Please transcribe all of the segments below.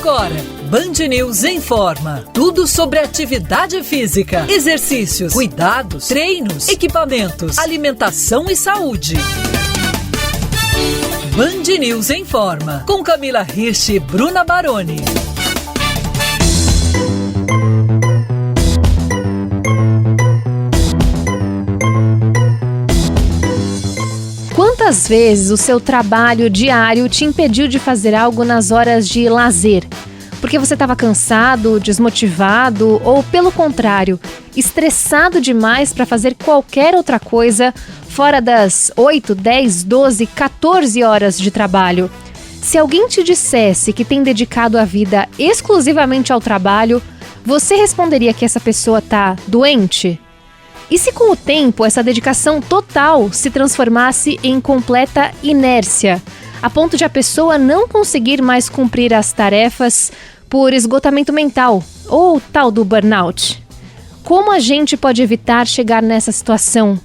Agora, Band News informa. Tudo sobre atividade física, exercícios, cuidados, treinos, equipamentos, alimentação e saúde. Band News informa. Com Camila Hirsch e Bruna Baroni. Quantas vezes o seu trabalho diário te impediu de fazer algo nas horas de lazer? Porque você estava cansado, desmotivado ou, pelo contrário, estressado demais para fazer qualquer outra coisa fora das 8, 10, 12, 14 horas de trabalho. Se alguém te dissesse que tem dedicado a vida exclusivamente ao trabalho, você responderia que essa pessoa está doente? E se com o tempo essa dedicação total se transformasse em completa inércia, a ponto de a pessoa não conseguir mais cumprir as tarefas por esgotamento mental, ou tal do burnout? Como a gente pode evitar chegar nessa situação?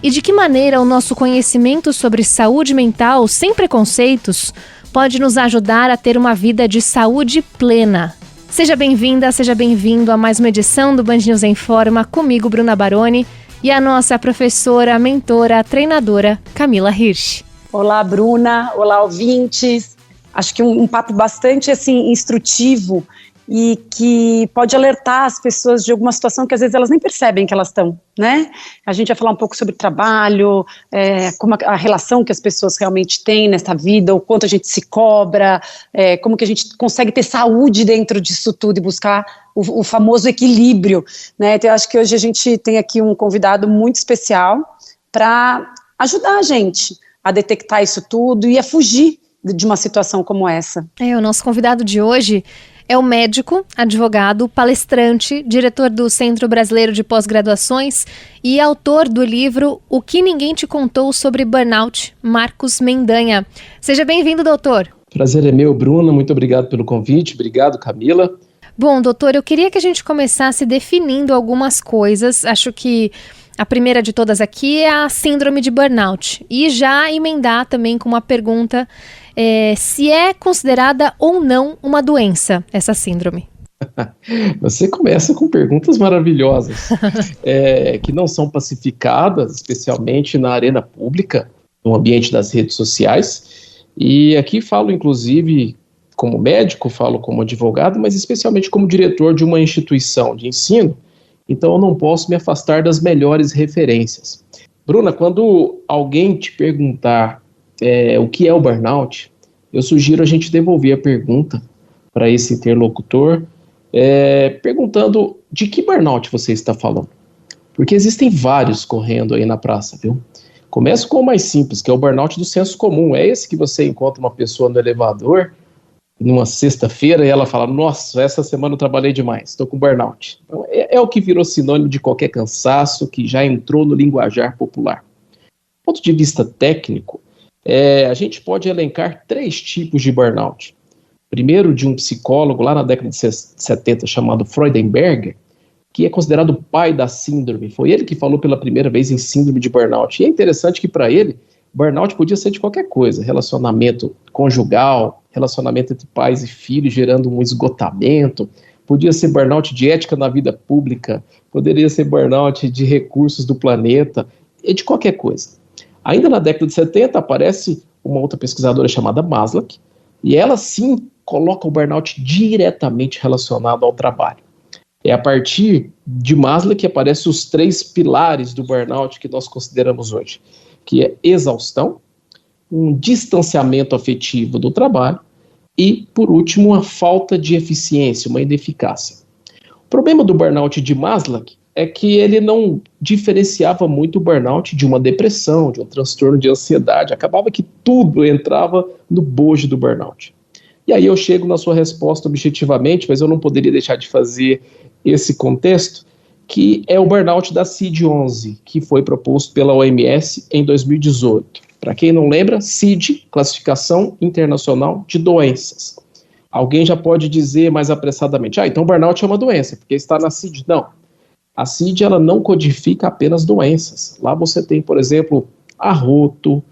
E de que maneira o nosso conhecimento sobre saúde mental, sem preconceitos, pode nos ajudar a ter uma vida de saúde plena? Seja bem-vinda, seja bem-vindo a mais uma edição do Band News Informa, comigo, Bruna Baroni, e a nossa professora, mentora, treinadora, Camila Hirsch. Olá, Bruna. Olá, ouvintes. Acho que um papo bastante instrutivo e que pode alertar as pessoas de alguma situação que às vezes elas nem percebem que elas estão, né? A gente vai falar um pouco sobre trabalho, como a relação que as pessoas realmente têm nessa vida, o quanto a gente se cobra, como que a gente consegue ter saúde dentro disso tudo e buscar o famoso equilíbrio, né? Então eu acho que hoje a gente tem aqui um convidado muito especial para ajudar a gente a detectar isso tudo e a fugir de uma situação como essa. O nosso convidado de hoje é o médico, advogado, palestrante, diretor do Centro Brasileiro de Pós-Graduações e autor do livro O que Ninguém Te Contou sobre Burnout, Marcos Mendanha. Seja bem-vindo, doutor. Prazer é meu, Bruna. Muito obrigado pelo convite. Obrigado, Camila. Bom, doutor, eu queria que a gente começasse definindo algumas coisas. Acho que a primeira de todas aqui é a síndrome de burnout. E já emendar também com uma pergunta se é considerada ou não uma doença, essa síndrome. Você começa com perguntas maravilhosas, que não são pacificadas, especialmente na arena pública, no ambiente das redes sociais. E aqui falo, inclusive, como médico, falo como advogado, mas especialmente como diretor de uma instituição de ensino. Então eu não posso me afastar das melhores referências. Bruna, quando alguém te perguntar o que é o burnout, eu sugiro a gente devolver a pergunta para esse interlocutor, perguntando de que burnout você está falando. Porque existem vários correndo aí na praça, viu? Começo com o mais simples, que é o burnout do senso comum. É esse que você encontra uma pessoa no elevador, numa sexta-feira, e ela fala, nossa, essa semana eu trabalhei demais, estou com burnout. Então, é o que virou sinônimo de qualquer cansaço, que já entrou no linguajar popular. Do ponto de vista técnico, a gente pode elencar 3 tipos de burnout. Primeiro, de um psicólogo lá na década de 70 chamado Freudenberger, que é considerado o pai da síndrome. Foi ele que falou pela primeira vez em síndrome de burnout. E é interessante que para ele, burnout podia ser de qualquer coisa, relacionamento conjugal, relacionamento entre pais e filhos gerando um esgotamento, podia ser burnout de ética na vida pública, poderia ser burnout de recursos do planeta, e de qualquer coisa. Ainda na década de 70 aparece uma outra pesquisadora chamada Maslach, e ela sim coloca o burnout diretamente relacionado ao trabalho. É a partir de Maslach que aparecem os 3 pilares do burnout que nós consideramos hoje, que é exaustão, um distanciamento afetivo do trabalho e, por último, uma falta de eficiência, uma ineficácia. O problema do burnout de Maslach é que ele não diferenciava muito o burnout de uma depressão, de um transtorno de ansiedade. Acabava que tudo entrava no bojo do burnout. E aí eu chego na sua resposta objetivamente, mas eu não poderia deixar de fazer esse contexto, que é o burnout da CID-11, que foi proposto pela OMS em 2018. Para quem não lembra, CID, Classificação Internacional de Doenças. Alguém já pode dizer mais apressadamente, então burnout é uma doença, porque está na CID. Não. A CID ela não codifica apenas doenças. Lá você tem, por exemplo, arroto,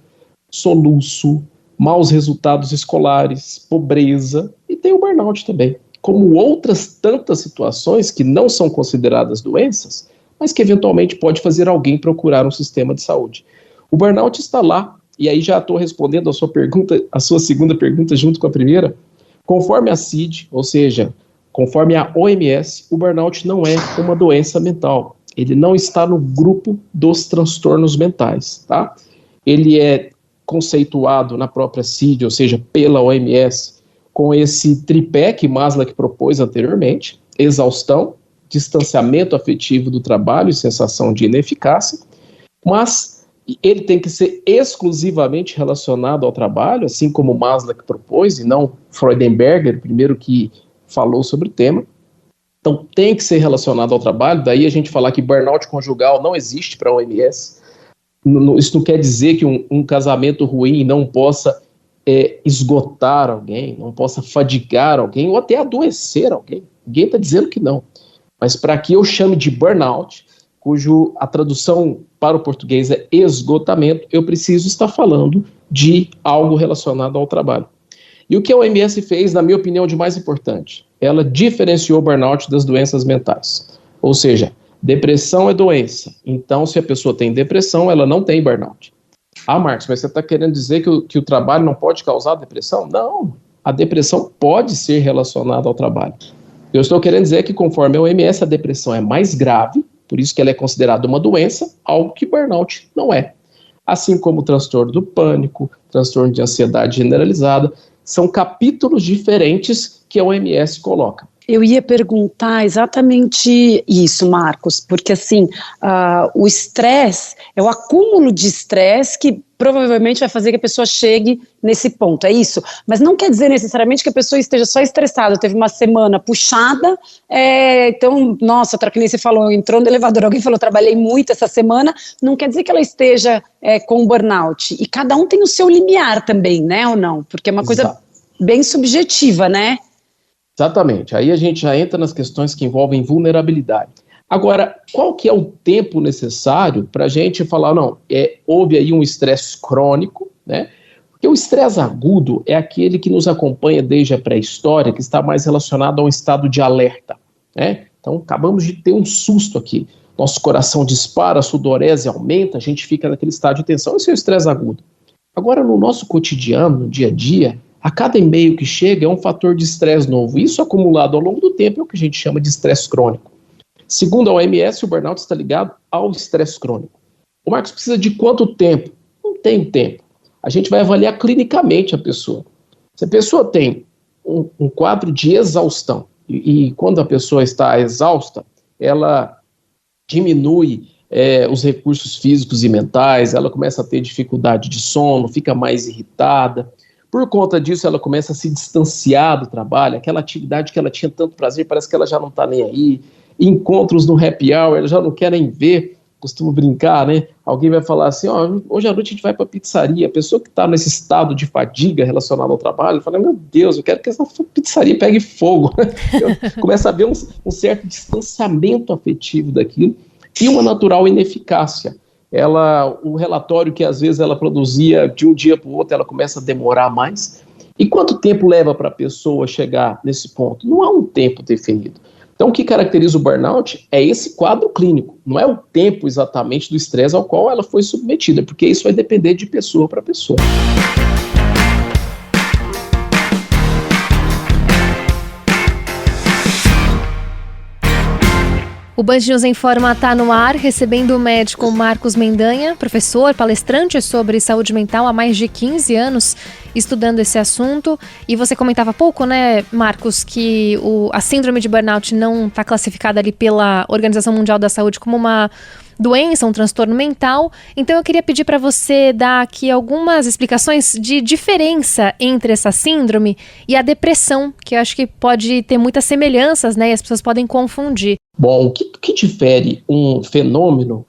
soluço, maus resultados escolares, pobreza, e tem o burnout também, como outras tantas situações que não são consideradas doenças, mas que eventualmente pode fazer alguém procurar um sistema de saúde. O burnout está lá, e aí já estou respondendo a sua segunda pergunta junto com a primeira. Conforme a CID, ou seja, conforme a OMS, o burnout não é uma doença mental. Ele não está no grupo dos transtornos mentais, tá? Ele é conceituado na própria CID, ou seja, pela OMS, com esse tripé que Maslow propôs anteriormente: exaustão, distanciamento afetivo do trabalho e sensação de ineficácia, mas ele tem que ser exclusivamente relacionado ao trabalho, assim como Maslow propôs, e não Freudenberger, primeiro que falou sobre o tema. Então tem que ser relacionado ao trabalho, daí a gente falar que burnout conjugal não existe para a OMS. Isso não quer dizer que um casamento ruim não possa esgotar alguém, não possa fadigar alguém, ou até adoecer alguém. Ninguém está dizendo que não. Mas para que eu chame de burnout, cujo a tradução para o português é esgotamento, eu preciso estar falando de algo relacionado ao trabalho. E o que a OMS fez, na minha opinião, de mais importante? Ela diferenciou o burnout das doenças mentais. Ou seja, depressão é doença. Então, se a pessoa tem depressão, ela não tem burnout. Ah, Marcos, mas você está querendo dizer que o trabalho não pode causar depressão? Não, a depressão pode ser relacionada ao trabalho. Eu estou querendo dizer que, conforme a OMS, a depressão é mais grave, por isso que ela é considerada uma doença, algo que burnout não é. Assim como o transtorno do pânico, transtorno de ansiedade generalizada, são capítulos diferentes que a OMS coloca. Eu ia perguntar exatamente isso, Marcos, porque assim, o estresse é o acúmulo de estresse que provavelmente vai fazer que a pessoa chegue nesse ponto, é isso? Mas não quer dizer necessariamente que a pessoa esteja só estressada, teve uma semana puxada, então, nossa, que nem você falou, entrou no elevador, alguém falou, trabalhei muito essa semana, não quer dizer que ela esteja com burnout, e cada um tem o seu limiar também, né, ou não? Porque é uma coisa bem subjetiva, né? Exatamente, aí a gente já entra nas questões que envolvem vulnerabilidade. Agora, qual que é o tempo necessário para a gente falar, não, houve aí um estresse crônico, né? Porque o estresse agudo é aquele que nos acompanha desde a pré-história, que está mais relacionado a um estado de alerta, né? Então, acabamos de ter um susto aqui, nosso coração dispara, a sudorese aumenta, a gente fica naquele estado de tensão, esse é o estresse agudo. Agora, no nosso cotidiano, no dia a dia, a cada e-mail que chega é um fator de estresse novo. Isso acumulado ao longo do tempo é o que a gente chama de estresse crônico. Segundo a OMS, o burnout está ligado ao estresse crônico. O Marcos precisa de quanto tempo? Não tem tempo. A gente vai avaliar clinicamente a pessoa. Se a pessoa tem um quadro de exaustão, e quando a pessoa está exausta, ela diminui os recursos físicos e mentais, ela começa a ter dificuldade de sono, fica mais irritada. Por conta disso, ela começa a se distanciar do trabalho, aquela atividade que ela tinha tanto prazer, parece que ela já não está nem aí. Encontros no happy hour, ela já não quer nem ver, costumo brincar, né? Alguém vai falar assim, hoje à noite a gente vai para a pizzaria. A pessoa que está nesse estado de fadiga relacionada ao trabalho, fala, meu Deus, eu quero que essa pizzaria pegue fogo. Começa a haver um certo distanciamento afetivo daquilo e uma natural ineficácia. O relatório que às vezes ela produzia de um dia para o outro, ela começa a demorar mais. E quanto tempo leva para a pessoa chegar nesse ponto? Não há um tempo definido. Então, o que caracteriza o burnout é esse quadro clínico, não é o tempo exatamente do estresse ao qual ela foi submetida, porque isso vai depender de pessoa para pessoa. O Band News Informa está no ar, recebendo o médico Marcos Mendanha, professor, palestrante sobre saúde mental há mais de 15 anos, estudando esse assunto. E você comentava há pouco, né, Marcos, que a síndrome de burnout não está classificada ali pela Organização Mundial da Saúde como uma doença, um transtorno mental. Então eu queria pedir para você dar aqui algumas explicações de diferença entre essa síndrome e a depressão, que eu acho que pode ter muitas semelhanças, né, e as pessoas podem confundir. Bom, o que difere um fenômeno,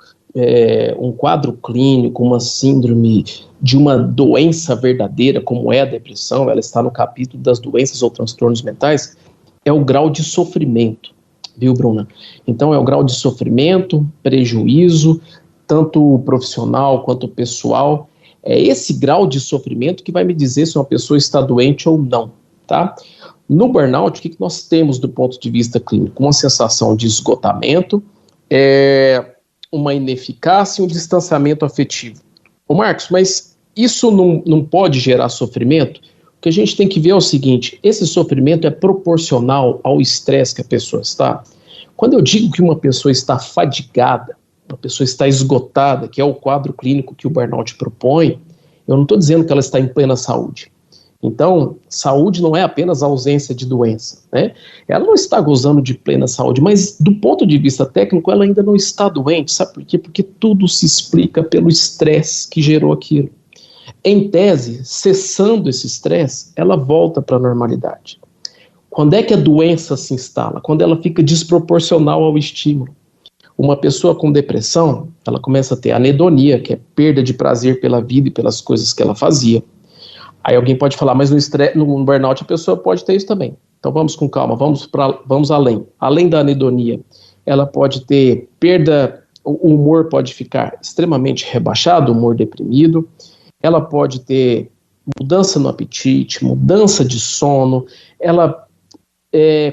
um quadro clínico, uma síndrome de uma doença verdadeira, como é a depressão, ela está no capítulo das doenças ou transtornos mentais, é o grau de sofrimento, viu, Bruna? Então é o grau de sofrimento, prejuízo, tanto profissional quanto pessoal. É esse grau de sofrimento que vai me dizer se uma pessoa está doente ou não, tá? No burnout, o que nós temos do ponto de vista clínico? Uma sensação de esgotamento, uma ineficácia e um distanciamento afetivo. Ô Marcos, mas isso não pode gerar sofrimento? O que a gente tem que ver é o seguinte, esse sofrimento é proporcional ao estresse que a pessoa está. Quando eu digo que uma pessoa está fadigada, uma pessoa está esgotada, que é o quadro clínico que o burnout propõe, eu não estou dizendo que ela está em plena saúde. Então, saúde não é apenas ausência de doença, né? Ela não está gozando de plena saúde, mas do ponto de vista técnico, ela ainda não está doente, sabe por quê? Porque tudo se explica pelo estresse que gerou aquilo. Em tese, cessando esse estresse, ela volta para a normalidade. Quando é que a doença se instala? Quando ela fica desproporcional ao estímulo. Uma pessoa com depressão, ela começa a ter anedonia, que é perda de prazer pela vida e pelas coisas que ela fazia. Aí alguém pode falar, mas no burnout a pessoa pode ter isso também. Então vamos com calma, vamos além. Além da anedonia, ela pode ter perda, o humor pode ficar extremamente rebaixado, humor deprimido. Ela pode ter mudança no apetite, mudança de sono, ela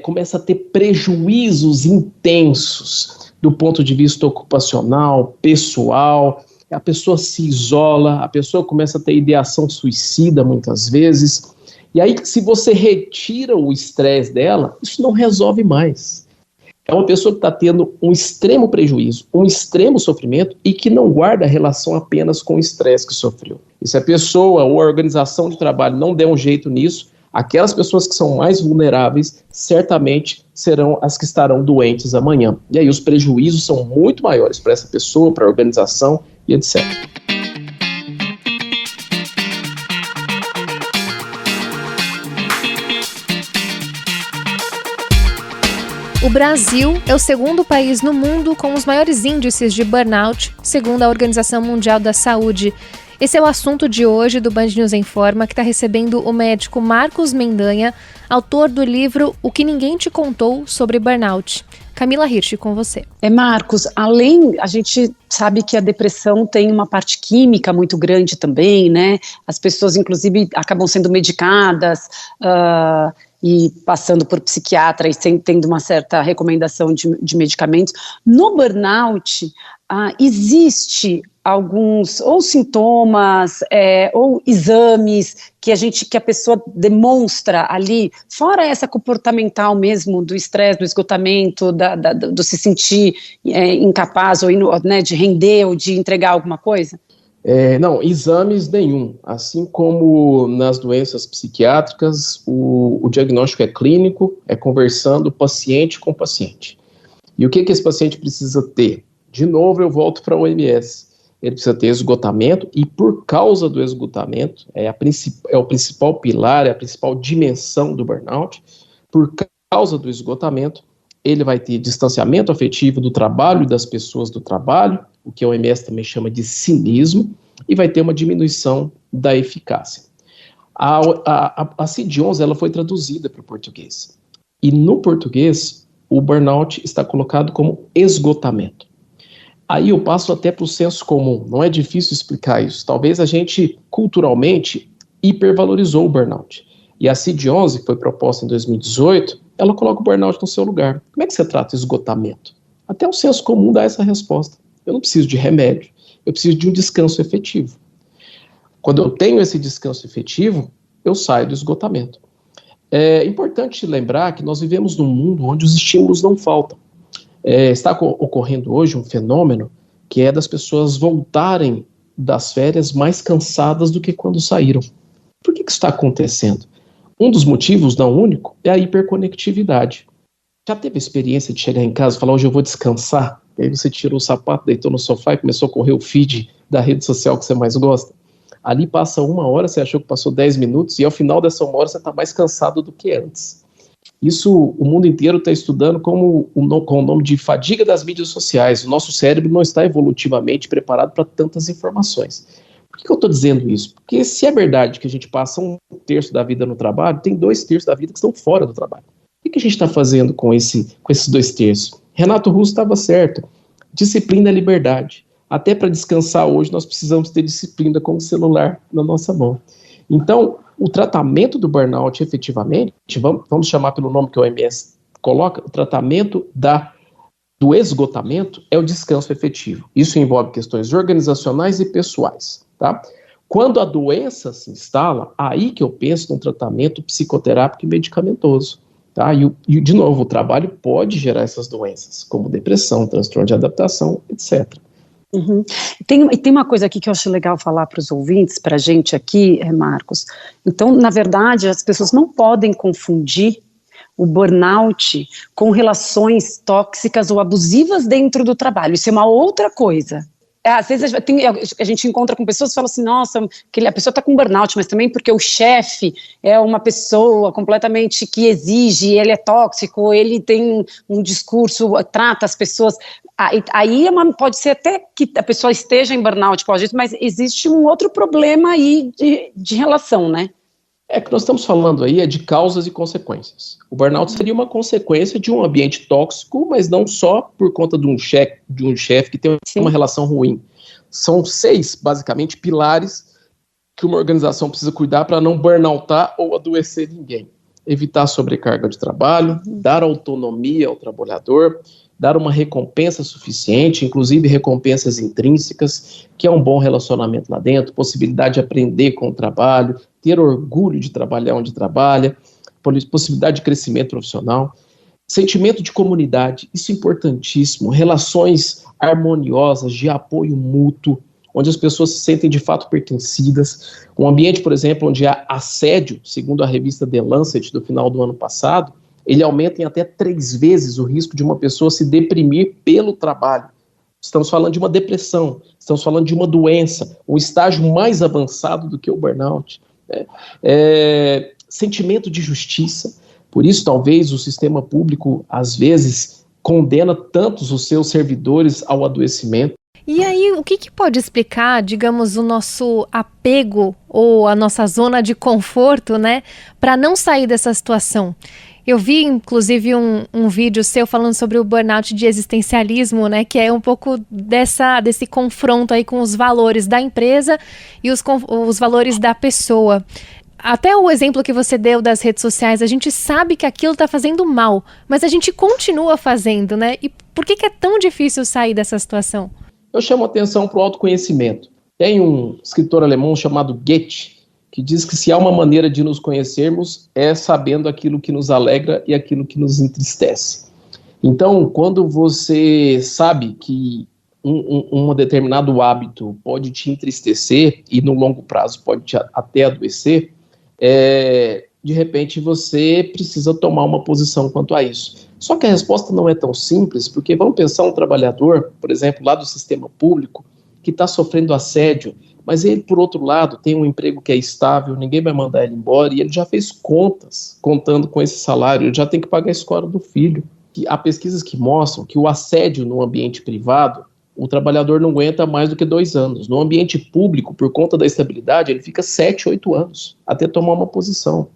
começa a ter prejuízos intensos do ponto de vista ocupacional, pessoal, a pessoa se isola, a pessoa começa a ter ideação suicida muitas vezes, e aí se você retira o estresse dela, isso não resolve mais. É uma pessoa que está tendo um extremo prejuízo, um extremo sofrimento e que não guarda relação apenas com o estresse que sofreu. E se a pessoa ou a organização de trabalho não der um jeito nisso, aquelas pessoas que são mais vulneráveis certamente serão as que estarão doentes amanhã. E aí os prejuízos são muito maiores para essa pessoa, para a organização e etc. O Brasil é o segundo país no mundo com os maiores índices de burnout, segundo a Organização Mundial da Saúde. Esse é o assunto de hoje do Band News Informa, que está recebendo o médico Marcos Mendanha, autor do livro O que Ninguém Te Contou sobre Burnout. Camila Hirsch, com você. Marcos, a gente sabe que a depressão tem uma parte química muito grande também, né? As pessoas, inclusive, acabam sendo medicadas e passando por psiquiatra e tendo uma certa recomendação de medicamentos. No burnout, existe alguns ou sintomas ou exames que a pessoa demonstra ali, fora essa comportamental mesmo do estresse, do esgotamento, do se sentir incapaz ou de render ou de entregar alguma coisa? Não, exames nenhum. Assim como nas doenças psiquiátricas, o diagnóstico é clínico, é conversando paciente com paciente. E o que esse paciente precisa ter? De novo, eu volto para a OMS. Ele precisa ter esgotamento e, por causa do esgotamento, é o principal pilar, é a principal dimensão do burnout. Por causa do esgotamento, ele vai ter distanciamento afetivo do trabalho e das pessoas do trabalho, o que a OMS também chama de cinismo, e vai ter uma diminuição da eficácia. A CID-11 ela foi traduzida para o português. E no português, o burnout está colocado como esgotamento. Aí eu passo até para o senso comum, não é difícil explicar isso. Talvez a gente, culturalmente, hipervalorizou o burnout. E a CID-11, que foi proposta em 2018, ela coloca o burnout no seu lugar. Como é que você trata o esgotamento? Até o senso comum dá essa resposta. Eu não preciso de remédio, eu preciso de um descanso efetivo. Quando eu tenho esse descanso efetivo, eu saio do esgotamento. É importante lembrar que nós vivemos num mundo onde os estímulos não faltam. Está ocorrendo hoje um fenômeno que é das pessoas voltarem das férias mais cansadas do que quando saíram. Por que isso está acontecendo? Um dos motivos, não único, é a hiperconectividade. Já teve a experiência de chegar em casa e falar, hoje eu vou descansar? E aí você tirou o sapato, deitou no sofá e começou a correr o feed da rede social que você mais gosta? Ali passa 1 hora, você achou que passou 10 minutos, e ao final dessa 1 hora você está mais cansado do que antes. Isso o mundo inteiro está estudando com o nome de fadiga das mídias sociais. O nosso cérebro não está evolutivamente preparado para tantas informações. Por que eu estou dizendo isso? Porque se é verdade que a gente passa 1/3 da vida no trabalho, tem 2/3 da vida que estão fora do trabalho. O que a gente está fazendo com esses 2/3? Renato Russo estava certo. Disciplina é liberdade. Até para descansar hoje nós precisamos ter disciplina com o celular na nossa mão. Então, O tratamento do burnout, efetivamente, vamos chamar pelo nome que o OMS coloca, o tratamento do esgotamento é o descanso efetivo. Isso envolve questões organizacionais e pessoais, tá? Quando a doença se instala, aí que eu penso num tratamento psicoterápico e medicamentoso, tá? E de novo, o trabalho pode gerar essas doenças, como depressão, transtorno de adaptação, etc. Uhum. Tem uma coisa aqui que eu acho legal falar para os ouvintes, para a gente aqui, Marcos. Então, na verdade, as pessoas não podem confundir o burnout com relações tóxicas ou abusivas dentro do trabalho. Isso é uma outra coisa. Às vezes a gente encontra com pessoas que falam assim, nossa, a pessoa está com burnout, mas também porque o chefe é uma pessoa completamente que exige, ele é tóxico, ele tem um discurso, trata as pessoas. Aí pode ser até que a pessoa esteja em burnout por causa disso, mas existe um outro problema aí de relação, né? É que nós estamos falando aí de causas e consequências. O burnout seria uma consequência de um ambiente tóxico, mas não só por conta de um chefe que tem uma relação ruim. São 6, basicamente, pilares que uma organização precisa cuidar para não burnoutar ou adoecer ninguém. Evitar sobrecarga de trabalho, dar autonomia ao trabalhador, dar uma recompensa suficiente, inclusive recompensas intrínsecas, que é um bom relacionamento lá dentro, possibilidade de aprender com o trabalho, ter orgulho de trabalhar onde trabalha, possibilidade de crescimento profissional, sentimento de comunidade, isso é importantíssimo, relações harmoniosas, de apoio mútuo, onde as pessoas se sentem de fato pertencidas, um ambiente, por exemplo, onde há assédio, segundo a revista The Lancet do final do ano passado, ele aumenta em até 3 vezes o risco de uma pessoa se deprimir pelo trabalho. Estamos falando de uma depressão, estamos falando de uma doença, um estágio mais avançado do que o burnout. Sentimento de justiça, por isso talvez o sistema público, às vezes, condena tantos os seus servidores ao adoecimento. E aí, o que pode explicar, digamos, o nosso apego ou a nossa zona de conforto, né, para não sair dessa situação? Eu vi, inclusive, um vídeo seu falando sobre o burnout de existencialismo, né, que é um pouco desse confronto aí com os valores da empresa e os valores da pessoa. Até o exemplo que você deu das redes sociais, a gente sabe que aquilo está fazendo mal, mas a gente continua fazendo, né? E por que é tão difícil sair dessa situação? Eu chamo atenção para o autoconhecimento. Tem um escritor alemão chamado Goethe, que diz que se há uma maneira de nos conhecermos é sabendo aquilo que nos alegra e aquilo que nos entristece. Então, quando você sabe que um determinado hábito pode te entristecer e no longo prazo pode te até adoecer, de repente você precisa tomar uma posição quanto a isso. Só que a resposta não é tão simples, porque vamos pensar um trabalhador, por exemplo, lá do sistema público, que está sofrendo assédio, mas ele, por outro lado, tem um emprego que é estável, ninguém vai mandar ele embora, e ele já fez contas, contando com esse salário, ele já tem que pagar a escola do filho. E há pesquisas que mostram que o assédio no ambiente privado, o trabalhador não aguenta mais do que 2 anos. No ambiente público, por conta da estabilidade, ele fica 7, 8 anos, até tomar uma posição.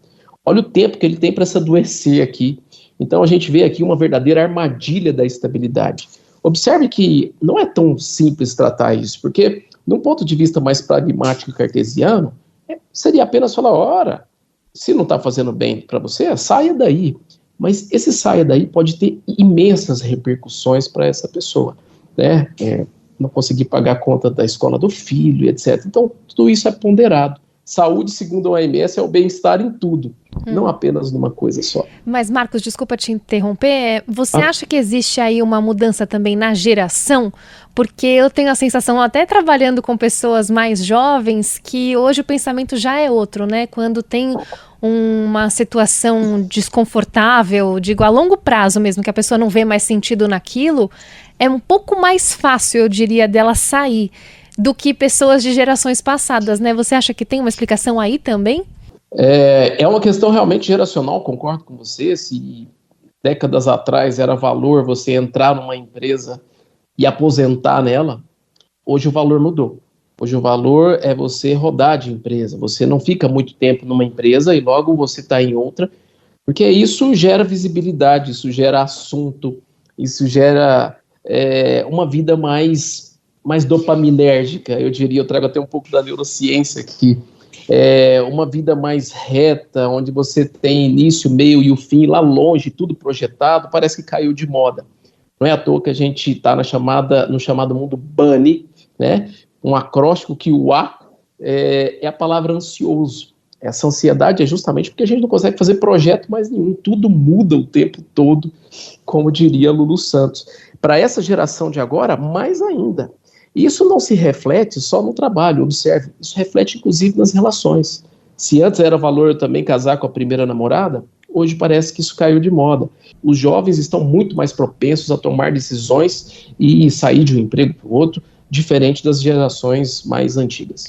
Olha o tempo que ele tem para se adoecer aqui. Então a gente vê aqui uma verdadeira armadilha da estabilidade. Observe que não é tão simples tratar isso, porque, num ponto de vista mais pragmático e cartesiano, seria apenas falar, ora, se não está fazendo bem para você, saia daí. Mas esse saia daí pode ter imensas repercussões para essa pessoa, né? Não conseguir pagar a conta da escola do filho, etc. Então, tudo isso é ponderado. Saúde, segundo a OMS, é o bem-estar em tudo, não apenas numa coisa só. Mas, Marcos, desculpa te interromper, você acha que existe aí uma mudança também na geração? Porque eu tenho a sensação, até trabalhando com pessoas mais jovens, que hoje o pensamento já é outro, né? Quando tem uma situação desconfortável, digo, a longo prazo mesmo, que a pessoa não vê mais sentido naquilo, é um pouco mais fácil, eu diria, dela sair do que pessoas de gerações passadas, né? Você acha que tem uma explicação aí também? É uma questão realmente geracional, concordo com você. Se décadas atrás era valor você entrar numa empresa e aposentar nela, hoje o valor mudou. Hoje o valor é você rodar de empresa. Você não fica muito tempo numa empresa e logo você está em outra, porque isso gera visibilidade, isso gera assunto, isso gera uma vida mais dopaminérgica, eu diria. Eu trago até um pouco da neurociência aqui. uma vida mais reta, onde você tem início, meio e o fim lá longe, tudo projetado, parece que caiu de moda. Não é à toa que a gente está no chamado mundo bunny, né? Um acróstico que o A é a palavra ansioso. Essa ansiedade é justamente porque a gente não consegue fazer projeto mais nenhum, tudo muda o tempo todo, como diria Lulu Santos. Para essa geração de agora, mais ainda. E isso não se reflete só no trabalho, observe, isso reflete inclusive nas relações. Se antes era valor também casar com a primeira namorada, hoje parece que isso caiu de moda. Os jovens estão muito mais propensos a tomar decisões e sair de um emprego para o outro, diferente das gerações mais antigas.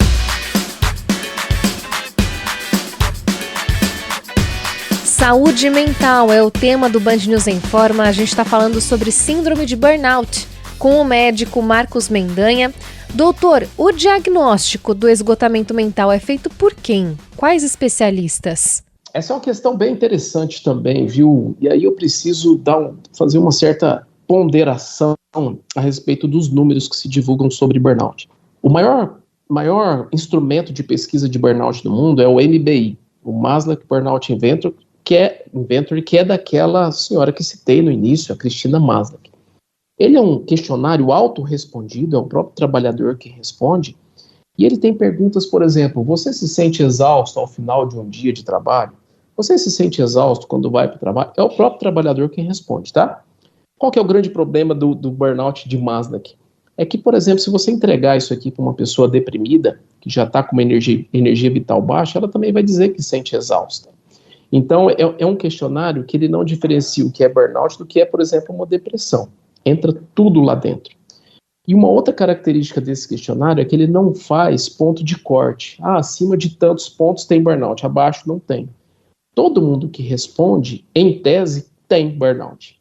Saúde mental é o tema do Band News Informa. A gente está falando sobre síndrome de burnout com o médico Marcos Mendanha. Doutor, o diagnóstico do esgotamento mental é feito por quem? Quais especialistas? Essa é uma questão bem interessante também, viu? E aí eu preciso fazer uma certa ponderação a respeito dos números que se divulgam sobre burnout. O maior instrumento de pesquisa de burnout do mundo é o MBI, o Maslach Burnout Inventory, que é daquela senhora que citei no início, a Cristina Maslach. Ele é um questionário autorrespondido, é o próprio trabalhador que responde, e ele tem perguntas, por exemplo, você se sente exausto ao final de um dia de trabalho? Você se sente exausto quando vai para o trabalho? É o próprio trabalhador quem responde, tá? Qual que é o grande problema do burnout de Maslach? É que, por exemplo, se você entregar isso aqui para uma pessoa deprimida, que já está com uma energia vital baixa, ela também vai dizer que se sente exausta. Então, é um questionário que ele não diferencia o que é burnout do que é, por exemplo, uma depressão. Entra tudo lá dentro. E uma outra característica desse questionário é que ele não faz ponto de corte. Acima de tantos pontos tem burnout, abaixo não tem. Todo mundo que responde, em tese, tem burnout.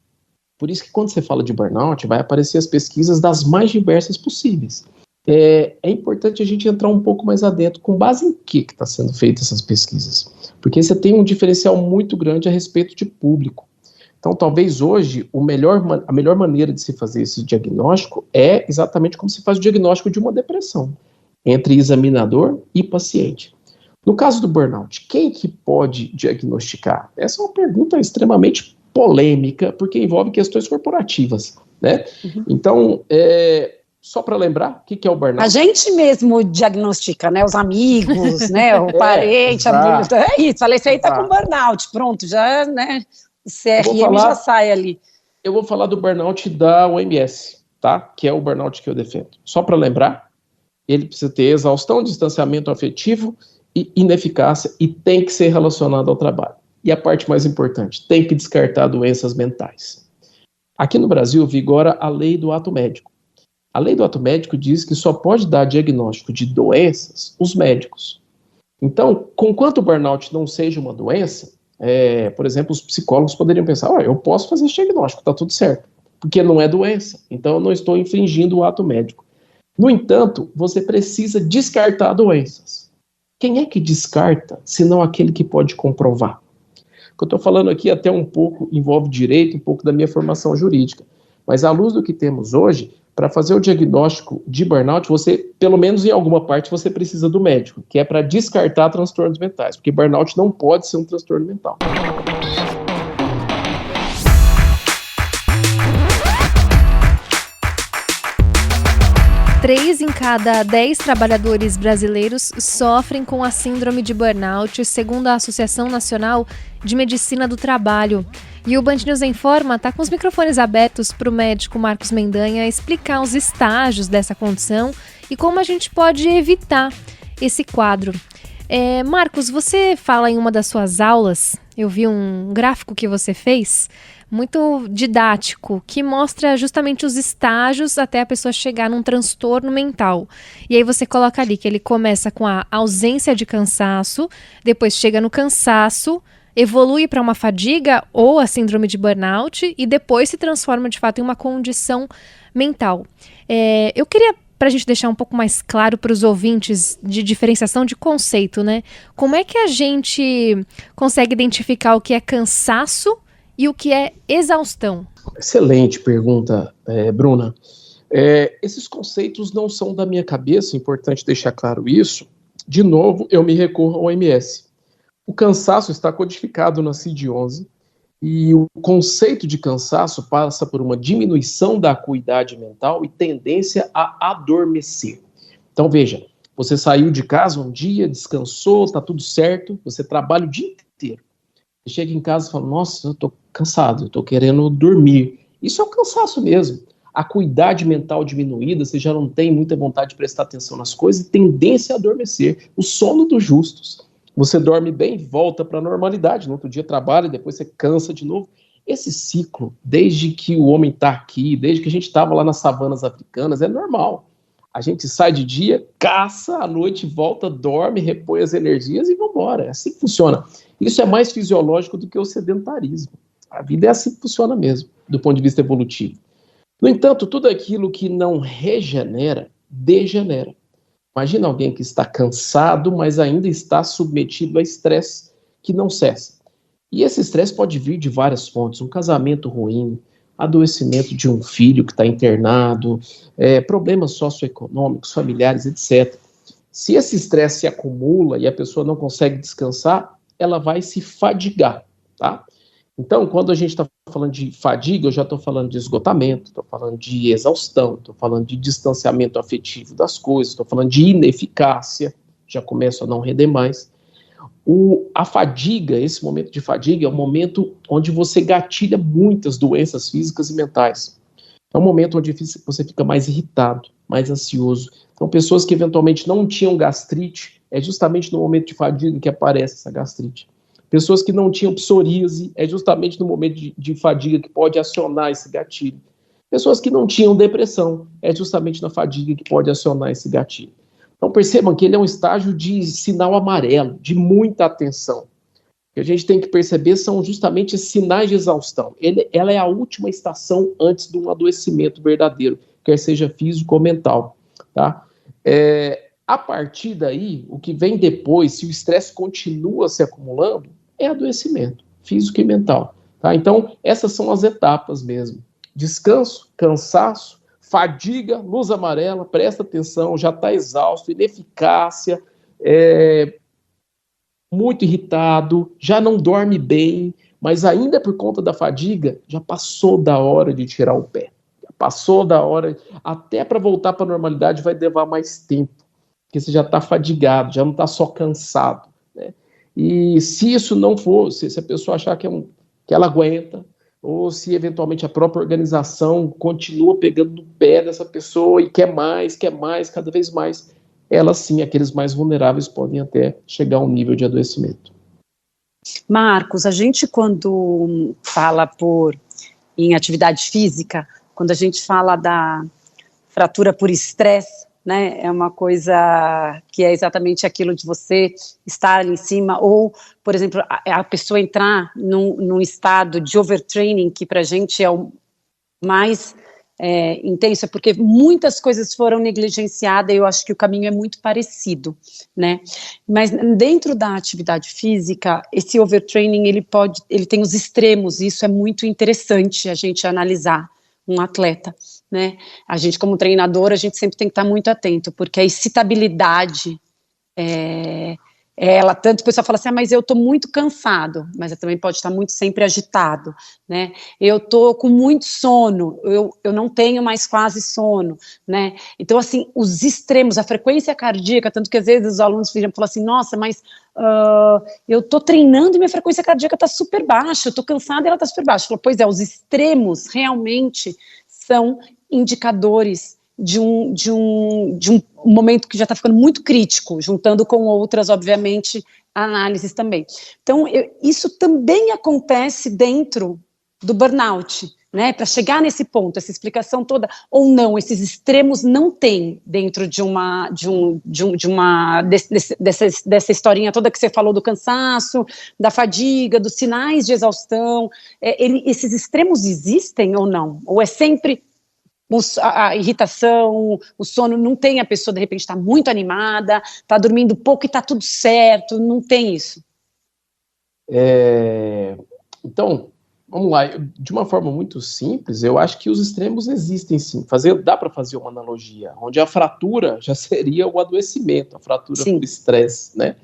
Por isso que quando você fala de burnout, vai aparecer as pesquisas das mais diversas possíveis. É importante a gente entrar um pouco mais adentro, com base em que está sendo feitas essas pesquisas. Porque você tem um diferencial muito grande a respeito de público. Então, talvez hoje, a melhor maneira de se fazer esse diagnóstico é exatamente como se faz o diagnóstico de uma depressão, entre examinador e paciente. No caso do burnout, quem que pode diagnosticar? Essa é uma pergunta extremamente polêmica, porque envolve questões corporativas, né? Uhum. Então, só para lembrar, o que é o burnout? A gente mesmo diagnostica, né? Os amigos, né? O parente, é isso. Falei, isso aí tá com burnout, pronto, já, né? O CRM já sai ali. Eu vou falar do burnout da OMS, tá? Que é o burnout que eu defendo. Só para lembrar, ele precisa ter exaustão, distanciamento afetivo e ineficácia e tem que ser relacionado ao trabalho. E a parte mais importante, tem que descartar doenças mentais. Aqui no Brasil vigora a lei do ato médico. A lei do ato médico diz que só pode dar diagnóstico de doenças os médicos. Então, conquanto o burnout não seja uma doença, por exemplo, os psicólogos poderiam pensar, eu posso fazer esse diagnóstico, tá tudo certo, porque não é doença, então eu não estou infringindo o ato médico. No entanto, você precisa descartar doenças. Quem é que descarta, senão aquele que pode comprovar? O que eu estou falando aqui até um pouco envolve direito, um pouco da minha formação jurídica, mas à luz do que temos hoje, para fazer o diagnóstico de burnout, você, pelo menos em alguma parte, você precisa do médico, que é para descartar transtornos mentais, porque burnout não pode ser um transtorno mental. 3 em cada 10 trabalhadores brasileiros sofrem com a síndrome de burnout, segundo a Associação Nacional de Medicina do Trabalho. E o Band News Informa está com os microfones abertos para o médico Marcos Mendanha explicar os estágios dessa condição e como a gente pode evitar esse quadro. Marcos, você fala em uma das suas aulas, eu vi um gráfico que você fez, muito didático, que mostra justamente os estágios até a pessoa chegar num transtorno mental. E aí você coloca ali que ele começa com a ausência de cansaço, depois chega no cansaço, evolui para uma fadiga ou a síndrome de burnout e depois se transforma de fato em uma condição mental. Eu queria, para a gente deixar um pouco mais claro para os ouvintes de diferenciação de conceito, né? Como é que a gente consegue identificar o que é cansaço e o que é exaustão? Excelente pergunta, Bruna. Esses conceitos não são da minha cabeça, é importante deixar claro isso, de novo, eu me recorro ao OMS. O cansaço está codificado na CID-11 e o conceito de cansaço passa por uma diminuição da acuidade mental e tendência a adormecer. Então, veja, você saiu de casa um dia, descansou, está tudo certo, você trabalha o dia inteiro. Você chega em casa e fala, nossa, eu estou cansado, eu estou querendo dormir. Isso é um cansaço mesmo. A acuidade mental diminuída, você já não tem muita vontade de prestar atenção nas coisas e tendência a adormecer. O sono dos justos. Você dorme bem, volta para a normalidade, no outro dia trabalha, depois você cansa de novo. Esse ciclo, desde que o homem está aqui, desde que a gente estava lá nas savanas africanas, é normal. A gente sai de dia, caça, à noite volta, dorme, repõe as energias e vamos embora. É assim que funciona. Isso é mais fisiológico do que o sedentarismo. A vida é assim que funciona mesmo, do ponto de vista evolutivo. No entanto, tudo aquilo que não regenera, degenera. Imagina alguém que está cansado, mas ainda está submetido a estresse que não cessa. E esse estresse pode vir de várias fontes. Um casamento ruim, adoecimento de um filho que está internado, problemas socioeconômicos, familiares, etc. Se esse estresse se acumula e a pessoa não consegue descansar, ela vai se fadigar, tá? Então, quando a gente está falando de fadiga, eu já estou falando de esgotamento, estou falando de exaustão, estou falando de distanciamento afetivo das coisas, estou falando de ineficácia, já começo a não render mais. A fadiga, esse momento de fadiga, é um momento onde você gatilha muitas doenças físicas e mentais. É um momento onde você fica mais irritado, mais ansioso. Então, pessoas que eventualmente não tinham gastrite, é justamente no momento de fadiga que aparece essa gastrite. Pessoas que não tinham psoríase, é justamente no momento de fadiga que pode acionar esse gatilho. Pessoas que não tinham depressão, é justamente na fadiga que pode acionar esse gatilho. Então percebam que ele é um estágio de sinal amarelo, de muita atenção. O que a gente tem que perceber são justamente esses sinais de exaustão. Ela é a última estação antes de um adoecimento verdadeiro, quer seja físico ou mental. Tá? A partir daí, o que vem depois, se o estresse continua se acumulando, é adoecimento físico e mental. Tá? Então, essas são as etapas mesmo. Descanso, cansaço, fadiga, luz amarela, presta atenção, já está exausto, ineficácia, muito irritado, já não dorme bem, mas ainda por conta da fadiga, já passou da hora de tirar o pé. Já passou da hora, até para voltar para a normalidade vai levar mais tempo, porque você já está fadigado, já não está só cansado, né? E se isso não for, se a pessoa achar que ela aguenta, ou se eventualmente a própria organização continua pegando no pé dessa pessoa e quer mais, cada vez mais, ela sim, aqueles mais vulneráveis podem até chegar a um nível de adoecimento. Marcos, a gente quando fala em atividade física, quando a gente fala da fratura por estresse, né, é uma coisa que é exatamente aquilo de você estar ali em cima, ou, por exemplo, a pessoa entrar num estado de overtraining, que pra gente é o mais intenso, é porque muitas coisas foram negligenciadas, e eu acho que o caminho é muito parecido, né, mas dentro da atividade física, esse overtraining, ele tem os extremos, e isso é muito interessante a gente analisar um atleta, né, a gente como treinador, a gente sempre tem que estar muito atento, porque a excitabilidade, ela, tanto o pessoal fala assim, mas eu estou muito cansado, mas também pode estar muito sempre agitado, né, eu estou com muito sono, eu não tenho mais quase sono, né, então assim, os extremos, a frequência cardíaca, tanto que às vezes os alunos falam assim, nossa, mas eu estou treinando e minha frequência cardíaca está super baixa, eu estou cansada e ela está super baixa. Eu falo, pois é, os extremos realmente são indicadores de um momento que já está ficando muito crítico, juntando com outras, obviamente, análises também. Então, isso também acontece dentro do burnout, né? Para chegar nesse ponto, essa explicação toda, ou não, esses extremos não tem dentro dessa historinha toda que você falou do cansaço, da fadiga, dos sinais de exaustão. Esses extremos existem ou não? Ou é sempre a irritação, o sono, não tem, a pessoa de repente está muito animada, está dormindo pouco e está tudo certo, não tem isso? Então, Vamos lá, de uma forma muito simples, eu acho que os extremos existem sim. Dá para fazer uma analogia, onde a fratura já seria o adoecimento, a fratura por estresse, né?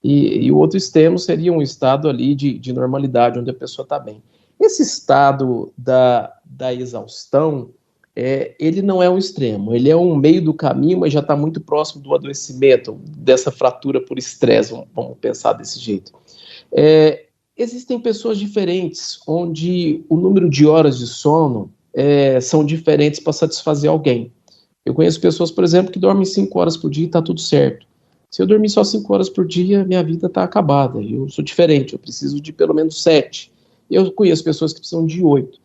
E o outro extremo seria um estado ali de normalidade, onde a pessoa está bem. Esse estado da exaustão, ele não é um extremo, ele é um meio do caminho, mas já está muito próximo do adoecimento, dessa fratura por estresse, vamos pensar desse jeito. Existem pessoas diferentes, onde o número de horas de sono são diferentes para satisfazer alguém. Eu conheço pessoas, por exemplo, que dormem 5 horas por dia e está tudo certo. Se eu dormir só 5 horas por dia, minha vida está acabada. Eu sou diferente, eu preciso de pelo menos 7. Eu conheço pessoas que precisam de 8.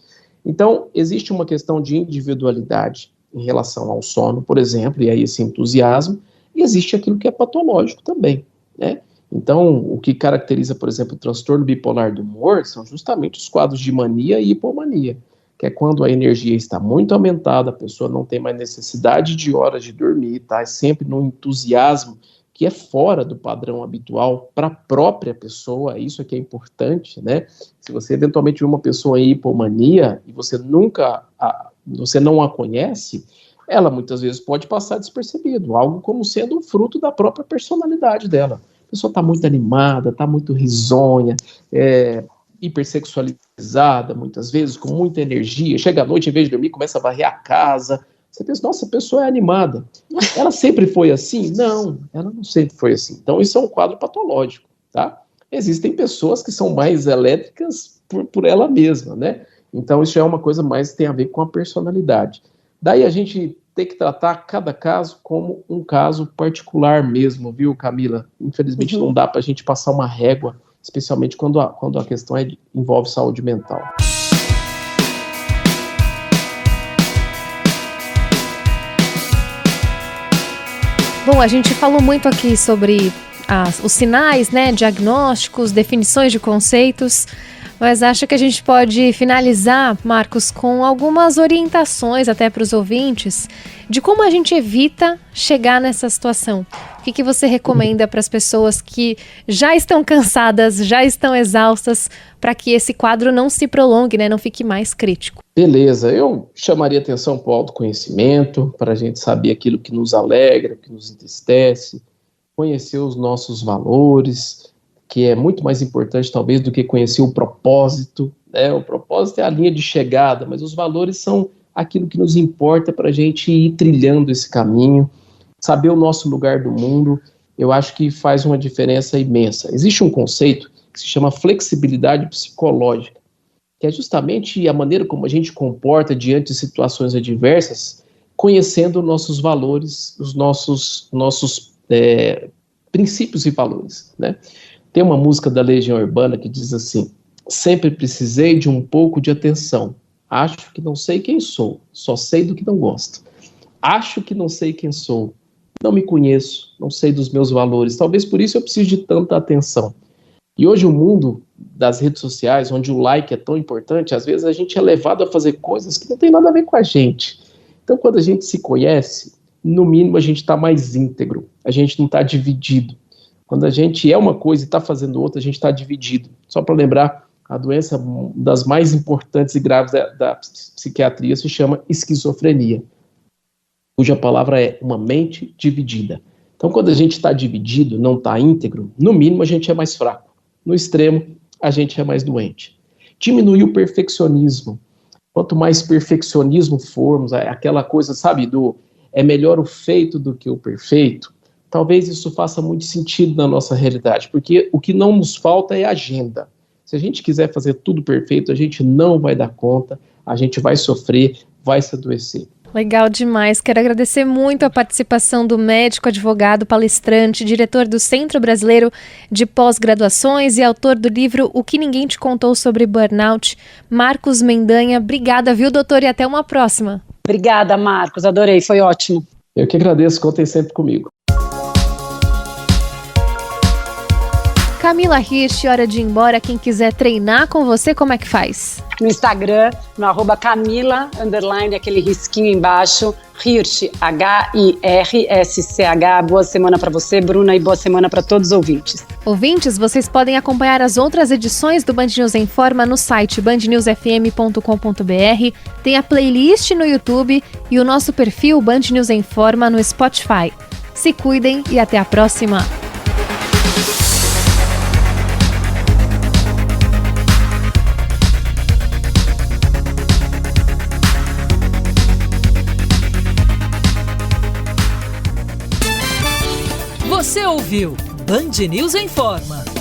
Então, existe uma questão de individualidade em relação ao sono, por exemplo, e aí esse entusiasmo, e existe aquilo que é patológico também, né? Então, o que caracteriza, por exemplo, o transtorno bipolar do humor são justamente os quadros de mania e hipomania, que é quando a energia está muito aumentada, a pessoa não tem mais necessidade de horas de dormir, tá? É sempre num entusiasmo que é fora do padrão habitual para a própria pessoa, isso é que é importante, né? Se você eventualmente vê uma pessoa em hipomania e você não a conhece, ela muitas vezes pode passar despercebido, algo como sendo um fruto da própria personalidade dela. A pessoa está muito animada, está muito risonha, hipersexualizada, muitas vezes, com muita energia, chega à noite, em vez de dormir, começa a varrer a casa. Você pensa, nossa, a pessoa é animada. Ela sempre foi assim? Não, ela não sempre foi assim. Então, isso é um quadro patológico, tá? Existem pessoas que são mais elétricas por ela mesma, né? Então, isso é uma coisa mais que tem a ver com a personalidade. Daí, a gente tem que tratar cada caso como um caso particular mesmo, viu, Camila? Infelizmente, não dá para a gente passar uma régua, especialmente quando a questão envolve saúde mental. Bom, a gente falou muito aqui sobre os sinais, né, diagnósticos, definições de conceitos, mas acho que a gente pode finalizar, Marcos, com algumas orientações até para os ouvintes de como a gente evita chegar nessa situação. O que você recomenda para as pessoas que já estão cansadas, já estão exaustas, para que esse quadro não se prolongue, né, não fique mais crítico? Beleza, eu chamaria atenção para o autoconhecimento, para a gente saber aquilo que nos alegra, que nos entristece, conhecer os nossos valores, que é muito mais importante talvez do que conhecer o propósito, né? O propósito é a linha de chegada, mas os valores são aquilo que nos importa para a gente ir trilhando esse caminho, saber o nosso lugar do mundo. Eu acho que faz uma diferença imensa. Existe um conceito que se chama flexibilidade psicológica, que é justamente a maneira como a gente comporta diante de situações adversas, conhecendo nossos valores, os nossos princípios e valores, né? Tem uma música da Legião Urbana que diz assim: sempre precisei de um pouco de atenção, acho que não sei quem sou, só sei do que não gosto. Acho que não sei quem sou, não me conheço, não sei dos meus valores, talvez por isso eu preciso de tanta atenção. E hoje o mundo das redes sociais, onde o like é tão importante, às vezes a gente é levado a fazer coisas que não tem nada a ver com a gente. Então quando a gente se conhece, no mínimo a gente está mais íntegro, a gente não está dividido. Quando a gente é uma coisa e está fazendo outra, a gente está dividido. Só para lembrar, a doença das mais importantes e graves da psiquiatria se chama esquizofrenia, cuja palavra é uma mente dividida. Então, quando a gente está dividido, não está íntegro, no mínimo a gente é mais fraco. No extremo, a gente é mais doente. Diminuir o perfeccionismo. Quanto mais perfeccionismo formos, aquela coisa, sabe, é melhor o feito do que o perfeito, talvez isso faça muito sentido na nossa realidade, porque o que não nos falta é agenda. Se a gente quiser fazer tudo perfeito, a gente não vai dar conta, a gente vai sofrer, vai se adoecer. Legal demais. Quero agradecer muito a participação do médico, advogado, palestrante, diretor do Centro Brasileiro de Pós-Graduações e autor do livro O que Ninguém Te Contou sobre Burnout, Marcos Mendanha. Obrigada, viu, doutor? E até uma próxima. Obrigada, Marcos. Adorei, foi ótimo. Eu que agradeço, contem sempre comigo. Camila Hirsch, hora de ir embora. Quem quiser treinar com você, como é que faz? No Instagram, no @Camila_, aquele risquinho embaixo, Hirsch, Hirsch. Boa semana para você, Bruna, e boa semana para todos os ouvintes. Ouvintes, vocês podem acompanhar as outras edições do Band News em Forma no site bandnewsfm.com.br, tem a playlist no YouTube e o nosso perfil Band News em Forma no Spotify. Se cuidem e até a próxima! Você ouviu Band News em Forma.